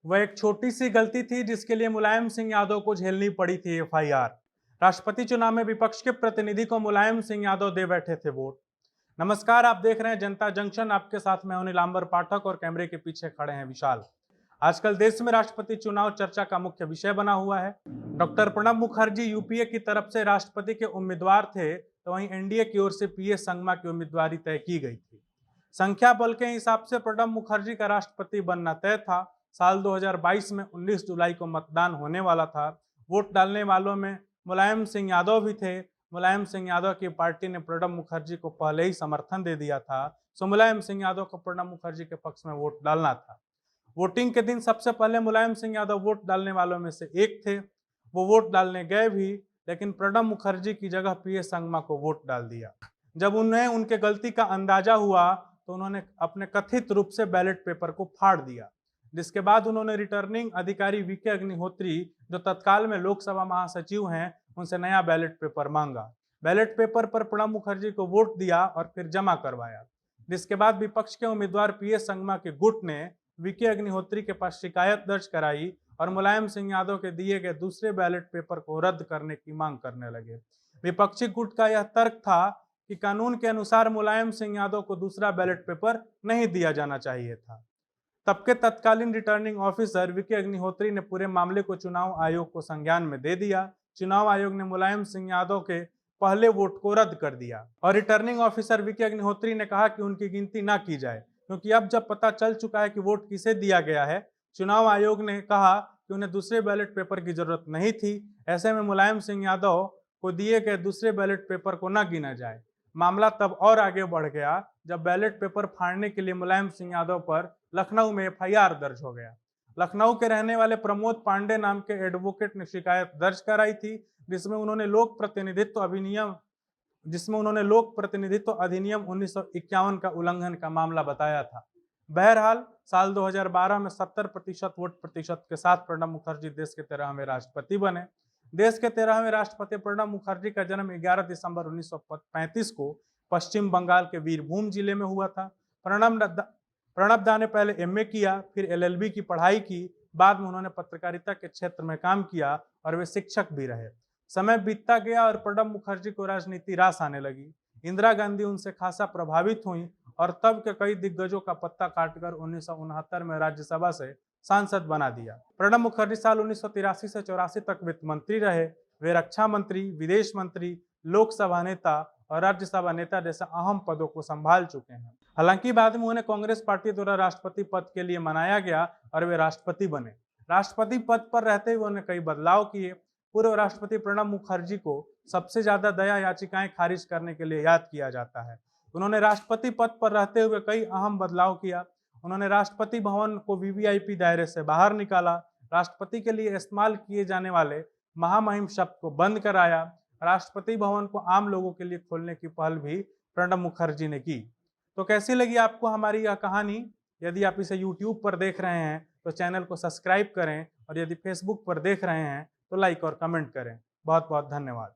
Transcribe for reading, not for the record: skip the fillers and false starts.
वह एक छोटी सी गलती थी जिसके लिए मुलायम सिंह यादव को झेलनी पड़ी थी एफआईआर। राष्ट्रपति चुनाव में विपक्ष के प्रतिनिधि को मुलायम सिंह यादव दे बैठे थे वोट। नमस्कार, आप देख रहे हैं जनता जंक्शन। आपके साथ मैं हूं नीलांबर पाठक और कैमरे के पीछे खड़े हैं विशाल। आजकल देश में राष्ट्रपति चुनाव चर्चा का मुख्य विषय बना हुआ है। डॉक्टर प्रणब मुखर्जी यूपीए की तरफ से राष्ट्रपति के उम्मीदवार थे, तो वहीं एनडीए की ओर से पीएस संगमा की उम्मीदवारी तय की गई थी। संख्या बल के हिसाब से प्रणब मुखर्जी का राष्ट्रपति बनना तय था। साल 2022 में 19 जुलाई को मतदान होने वाला था। वोट डालने वालों में मुलायम सिंह यादव भी थे। मुलायम सिंह यादव की पार्टी ने प्रणब मुखर्जी को पहले ही समर्थन दे दिया था, सो मुलायम सिंह यादव को प्रणब मुखर्जी के पक्ष में वोट डालना था। वोटिंग के दिन सबसे पहले मुलायम सिंह यादव वोट डालने वालों में से एक थे। वो वोट डालने गए भी, लेकिन प्रणब मुखर्जी की जगह पीएस संगमा को वोट डाल दिया। जब उन्हें उनके गलती का अंदाजा हुआ तो उन्होंने अपने कथित रूप से बैलेट पेपर को फाड़ दिया, जिसके बाद उन्होंने रिटर्निंग अधिकारी वीके अग्निहोत्री, जो तत्काल में लोकसभा महासचिव हैं, उनसे नया बैलेट पेपर मांगा। बैलेट पेपर पर प्रणब मुखर्जी को वोट दिया और फिर जमा करवाया, जिसके बाद विपक्ष के उम्मीदवार पीएस संगमा के गुट ने वीके अग्निहोत्री के पास शिकायत दर्ज कराई और मुलायम सिंह यादव के दिए गए दूसरे बैलेट पेपर को रद्द करने की मांग करने लगे। विपक्षी गुट का यह तर्क था कि कानून के अनुसार मुलायम सिंह यादव को दूसरा बैलेट पेपर नहीं दिया जाना चाहिए था। तब के तत्कालीन रिटर्निंग ऑफिसर वीके अग्निहोत्री ने पूरे मामले को चुनाव आयोग को संज्ञान में दे दिया। चुनाव आयोग ने मुलायम सिंह यादव के पहले वोट को रद्द कर दिया और रिटर्निंग ऑफिसर वीके अग्निहोत्री ने कहा कि उनकी गिनती ना की जाए, क्योंकि अब जब पता चल चुका है कि वोट किसे दिया गया है, चुनाव आयोग ने कहा कि उन्हें दूसरे बैलेट पेपर की जरूरत नहीं थी। ऐसे में मुलायम सिंह यादव को दिए गए दूसरे बैलेट पेपर को न गिना जाए। मामला तब और आगे बढ़ गया जब बैलेट पेपर फाड़ने के लिए मुलायम सिंह यादव पर लखनऊ में एफआईआर दर्ज हो गया। लखनऊ के रहने वाले प्रमोद पांडे नाम के एडवोकेट ने शिकायत दर्ज कराई थी, जिसमें उन्होंने लोक प्रतिनिधित्व अधिनियम 1951 का उल्लंघन का मामला बताया था। बहरहाल साल 2012 में 70% वोट प्रतिशत के साथ प्रणब मुखर्जी देश के 13वें राष्ट्रपति बने। देश के 13वें राष्ट्रपति प्रणब मुखर्जी का जन्म 11 दिसंबर 1935 को पश्चिम बंगाल के वीरभूम जिले में हुआ था। प्रणब दा ने पहले एमए किया, फिर एलएलबी की पढ़ाई की। बाद में उन्होंने पत्रकारिता के क्षेत्र में काम किया और वे शिक्षक भी रहे। समय बीतता गया और प्रणब मुखर्जी को राजनीति रास आने लगी। इंदिरा गांधी उनसे खासा प्रभावित हुई और तब के कई दिग्गजों का पत्ता काटकर 1969 में राज्यसभा से सांसद बना दिया। प्रणब मुखर्जी साल 1983 से 84 तक वित्त मंत्री रहे। वे रक्षा मंत्री, विदेश मंत्री, लोकसभा नेता और राज्यसभा नेता जैसे अहम पदों को संभाल चुके हैं। हालांकि बाद में उन्हें कांग्रेस पार्टी द्वारा राष्ट्रपति पद के लिए मनाया गया और वे राष्ट्रपति बने। राष्ट्रपति पद पर रहते हुए उन्होंने कई बदलाव किए। पूर्व राष्ट्रपति प्रणब मुखर्जी को सबसे ज्यादा दया याचिकाएं खारिज करने के लिए याद किया जाता है। उन्होंने राष्ट्रपति पद पर रहते हुए कई अहम बदलाव किया। उन्होंने राष्ट्रपति भवन को वीवीआईपी दायरे से बाहर निकाला। राष्ट्रपति के लिए इस्तेमाल किए जाने वाले महामहिम शब्द को बंद कराया। राष्ट्रपति भवन को आम लोगों के लिए खोलने की पहल भी प्रणब मुखर्जी ने की। तो कैसी लगी आपको हमारी यह कहानी? यदि आप इसे यूट्यूब पर देख रहे हैं तो चैनल को सब्सक्राइब करें और यदि फेसबुक पर देख रहे हैं तो लाइक और कमेंट करें। बहुत बहुत धन्यवाद।